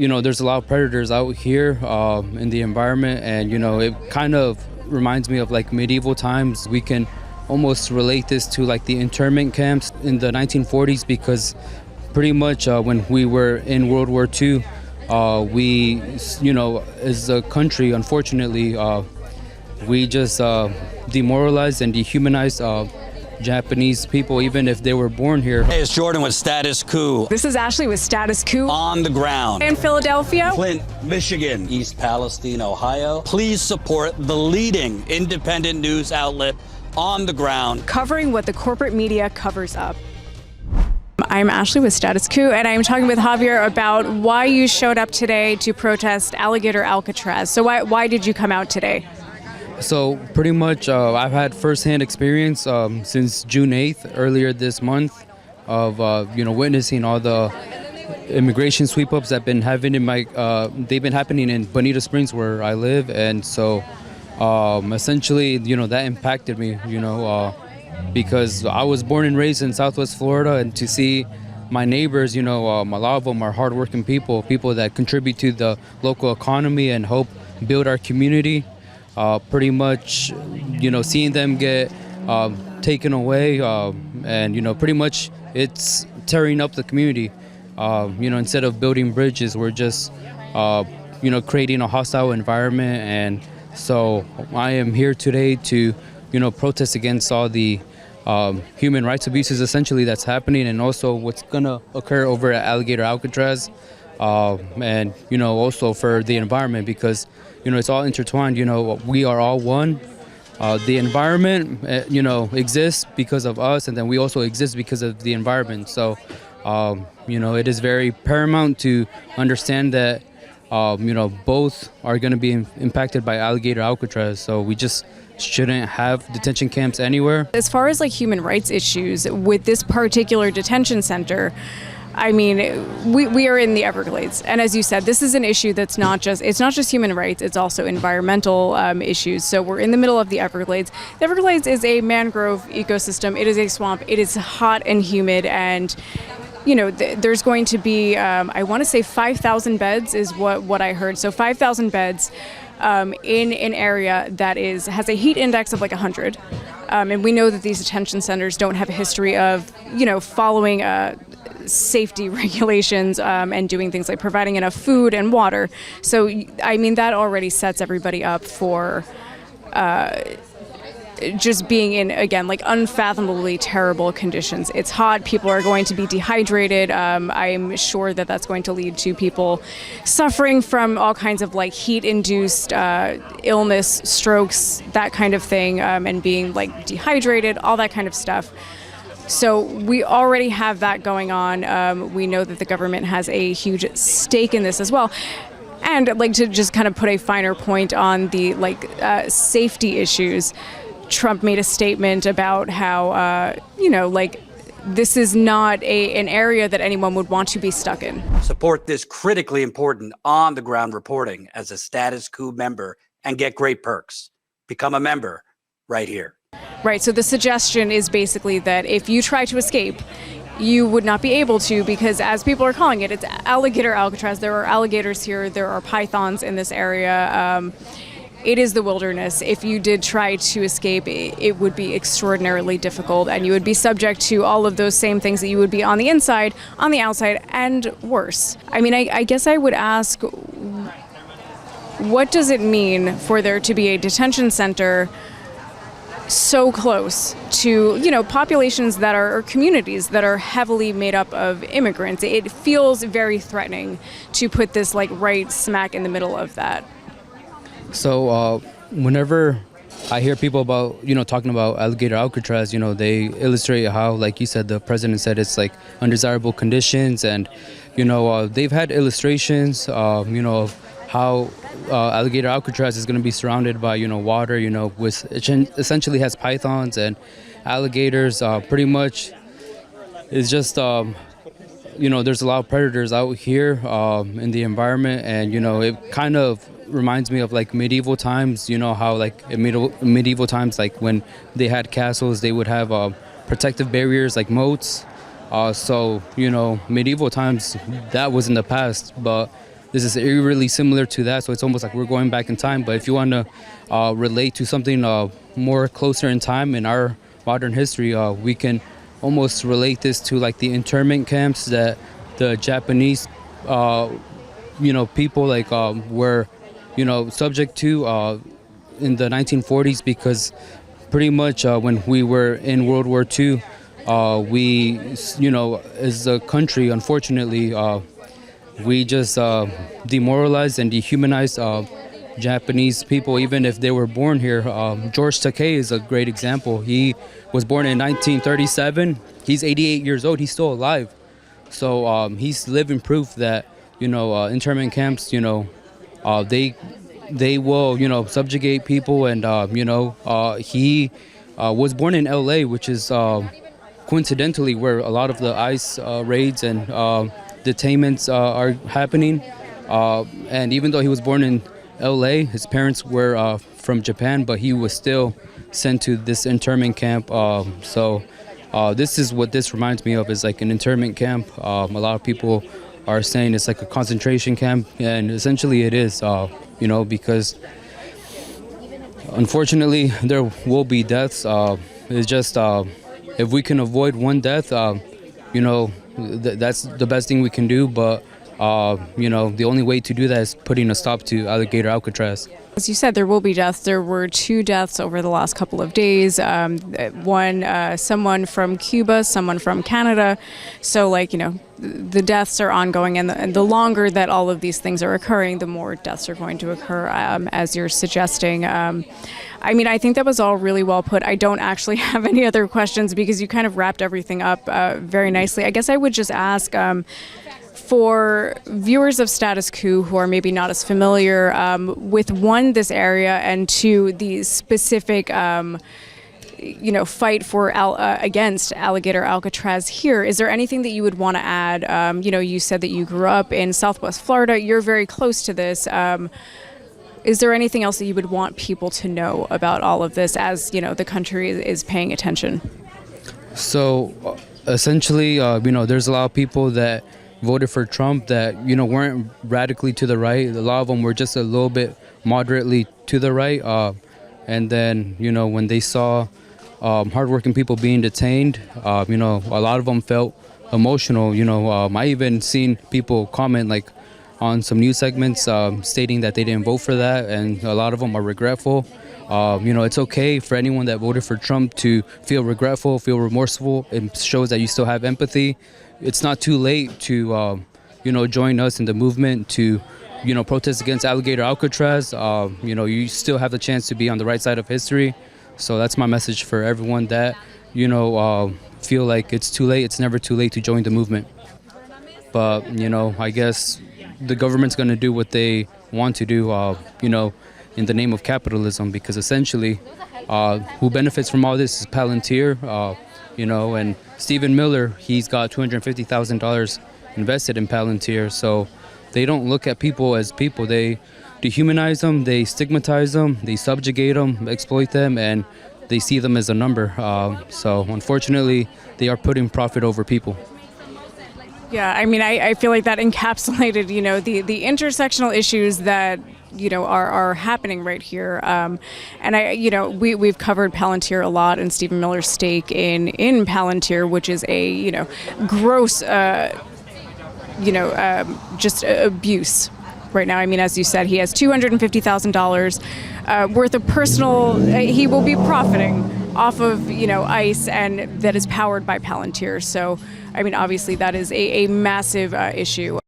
there's a lot of predators out here in the environment, and it kind of reminds me of like medieval times. We can almost relate this to like the internment camps in the 1940s, because pretty much when we were in World War II, we, as a country, unfortunately, we just demoralized and dehumanized Japanese people, even if they were born here. Hey, it's Jordan with Status Coup. This is Ashley with Status Coup. On the ground. In Philadelphia. Flint, Michigan. East Palestine, Ohio. Please support the leading independent news outlet on the ground, covering what the corporate media covers up. I'm Ashley with Status Coup, and I'm talking with Javier about why you showed up today to protest Alligator Alcatraz. So why did you come out today? So pretty much I've had firsthand experience since June 8th, earlier this month, of witnessing all the immigration sweep-ups that have been they've been happening in Bonita Springs, where I live, and so essentially that impacted me, because I was born and raised in Southwest Florida, and to see my neighbors, a lot of them are hardworking people that contribute to the local economy and help build our community. Pretty much, seeing them get taken away, and pretty much it's tearing up the community. Instead of building bridges, we're just creating a hostile environment. And so I am here today to protest against all the human rights abuses essentially that's happening, and also what's gonna occur over at Alligator Alcatraz, and also for the environment, because it's all intertwined. We are all one. The environment exists because of us, and then we also exist because of the environment. So it is very paramount to understand that both are going to be impacted by Alligator Alcatraz. So we just shouldn't have detention camps anywhere. As far as like human rights issues with this particular detention center, I mean, we are in the Everglades, and as you said, this is an issue that's not just human rights, it's also environmental issues. So we're in the middle of the Everglades. The Everglades is a mangrove ecosystem. It is a swamp. It is hot and humid, and there's going to be, I want to say 5,000 beds is what I heard. So 5,000 beds in an area that has a heat index of like 100. And we know that these detention centers don't have a history of, following safety regulations and doing things like providing enough food and water. So, I mean, that already sets everybody up for just being in, again, like unfathomably terrible conditions. It's hot. People are going to be dehydrated. I'm sure that that's going to lead to people suffering from all kinds of like heat-induced illness, strokes, that kind of thing, and being like dehydrated, all that kind of stuff. So we already have that going on. We know that the government has a huge stake in this as well. And I'd like to just kind of put a finer point on the safety issues. Trump made a statement about how, this is not an area that anyone would want to be stuck in. Support this critically important on-the-ground reporting as a Status Coup member and get great perks. Become a member right here. Right, so the suggestion is basically that if you try to escape, you would not be able to, because as people are calling it, it's Alligator Alcatraz. There are alligators here, there are pythons in this area. It is the wilderness. If you did try to escape, it would be extraordinarily difficult, and you would be subject to all of those same things that you would be on the inside, on the outside, and worse. I mean, I guess I would ask, what does it mean for there to be a detention center so close to, populations that are, or communities that are heavily made up of immigrants? It feels very threatening to put this right smack in the middle of that. So whenever I hear people about, talking about Alligator Alcatraz, they illustrate how, like you said, the president said it's like undesirable conditions, and, they've had illustrations, of how Alligator Alcatraz is going to be surrounded by, water, which essentially has pythons and alligators. Pretty much is just, there's a lot of predators out here in the environment, and, it kind of reminds me of like medieval times, how like in medieval times, like when they had castles, they would have protective barriers like moats. So, medieval times, that was in the past, but this is eerily similar to that, so it's almost like we're going back in time. But if you want to relate to something more closer in time in our modern history, we can almost relate this to like the internment camps that the Japanese, people like were, subject to in the 1940s, because pretty much when we were in World War II, we, as a country, unfortunately, we just demoralized and dehumanized Japanese people, even if they were born here. George Takei is a great example. He was born in 1937. He's 88 years old. He's still alive. So he's living proof that, internment camps, they will, subjugate people. And, he was born in LA, which is coincidentally where a lot of the ICE raids and detainments are happening. And even though he was born in LA, his parents were from Japan, but he was still sent to this internment camp. So this is what this reminds me of, is like an internment camp. A lot of people are saying it's like a concentration camp, and essentially it is, because unfortunately there will be deaths. It's just if we can avoid one death, that's the best thing we can do. But the only way to do that is putting a stop to Alligator Alcatraz. As you said, there will be deaths. There were 2 deaths over the last couple of days. One, someone from Cuba, someone from Canada. So, the deaths are ongoing, and the longer that all of these things are occurring, the more deaths are going to occur, as you're suggesting. I think that was all really well put. I don't actually have any other questions because you kind of wrapped everything up very nicely. I guess I would just ask, for viewers of Status Coup who are maybe not as familiar with, one, this area, and two, the specific fight for against Alligator Alcatraz here, is there anything that you would want to add? You said that you grew up in Southwest Florida. You're very close to this. Is there anything else that you would want people to know about all of this as, the country is paying attention? So essentially, there's a lot of people that voted for Trump that, weren't radically to the right. A lot of them were just a little bit moderately to the right. And then, when they saw hardworking people being detained, a lot of them felt emotional. I even seen people comment on some news segments stating that they didn't vote for that, and a lot of them are regretful. It's okay for anyone that voted for Trump to feel regretful, feel remorseful. It shows that you still have empathy. It's not too late to, join us in the movement to, protest against Alligator Alcatraz. You still have the chance to be on the right side of history. So that's my message for everyone that, feel like it's too late. It's never too late to join the movement. But, I guess the government's going to do what they want to do, in the name of capitalism, because essentially who benefits from all this is Palantir, and Stephen Miller, he's got $250,000 invested in Palantir. So they don't look at people as people. They dehumanize them, they stigmatize them, they subjugate them, exploit them, and they see them as a number. So unfortunately, they are putting profit over people. Yeah, I feel like that encapsulated, the intersectional issues that, are happening right here. And we've covered Palantir a lot and Stephen Miller's stake in Palantir, which is a, gross, just abuse right now. As you said, he has $250,000 worth of personal, he will be profiting off of, ICE, and that is powered by Palantir. So, obviously that is a massive issue.